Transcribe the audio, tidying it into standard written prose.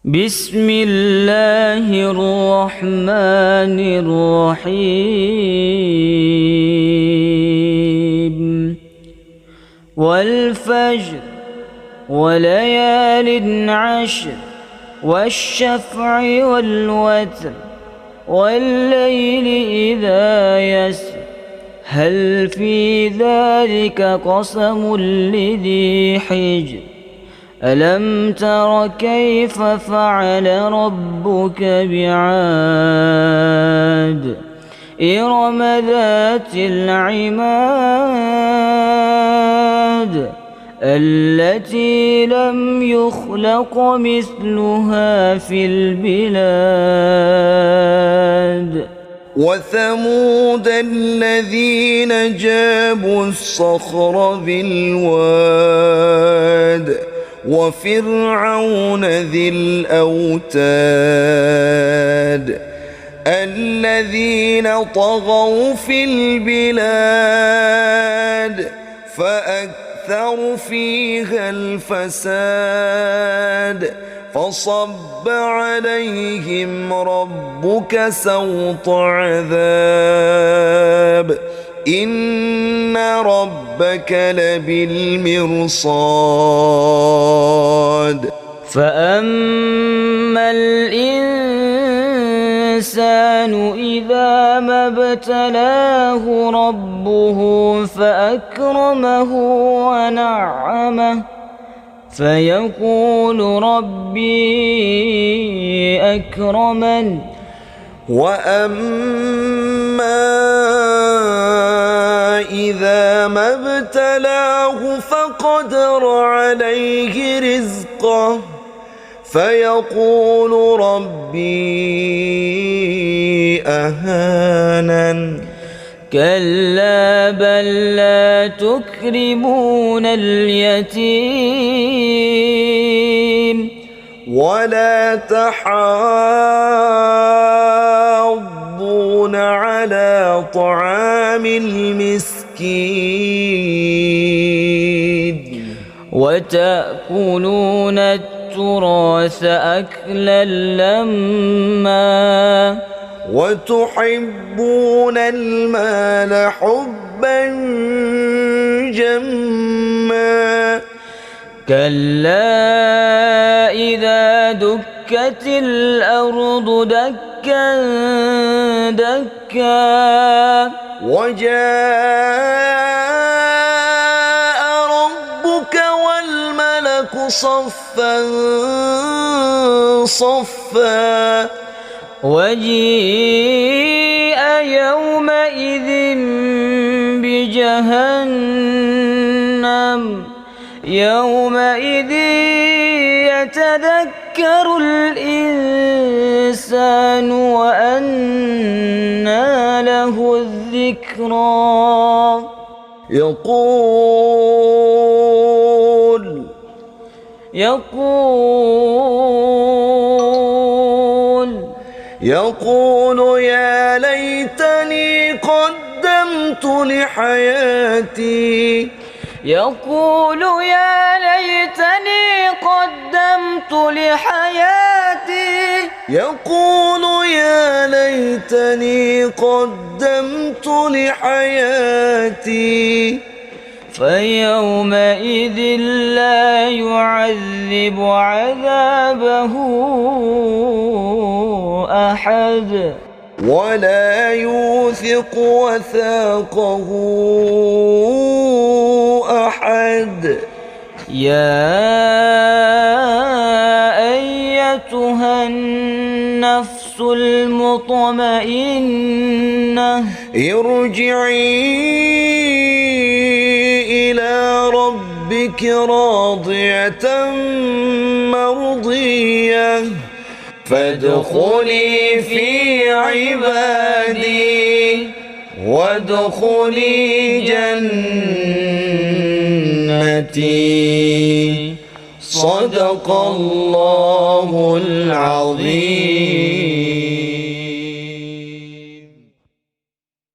بسم الله الرحمن الرحيم والفجر وليال عشر والشفع والوتر والليل إذا يسر هل في ذلك قسم لذي حجر ألم تر كيف فعل ربك بعاد إرم ذات العماد التي لم يخلق مثلها في البلاد وثمود الذين جابوا الصخر بالواد وفرعون ذي الأوتاد الذين طغوا في البلاد فأكثروا فيها الفساد فصب عليهم ربك سوط عذاب إن ربك لبالمرصاد فأما الإنسان إذا ما ابتلاه ربه فأكرمه ونعمه فيقول ربي أكرمن وأما إذا ما ابتلاه فقدر عليه رزقه فيقول ربي أهانن كلا بل لا تكرمون اليتيم ولا تحاضون على طعام المسكين وتأكلون التراث أكلا لما وتحبون المال حبا جما كلا إذا دكت الأرض دكا دكا وجاء ربك والملك صفا صفا وجيء يومئذ بجهنم يومئذ يتذكر الإنسان وأنى له الذكرى يقول يا ليتني قدمت لحياتي يقول يا ليتني قدمت لحياتي يقول يا ليتني قدمت لحياتي فيومئذ لا يعذب عذابه أحد ولا يوثق وثاقه أحد يا أيتها النفس المطمئنة ارجعي إلى ربك راضية مرضية فادخلي في عبادي وادخلي جنتي صدق الله العظيم.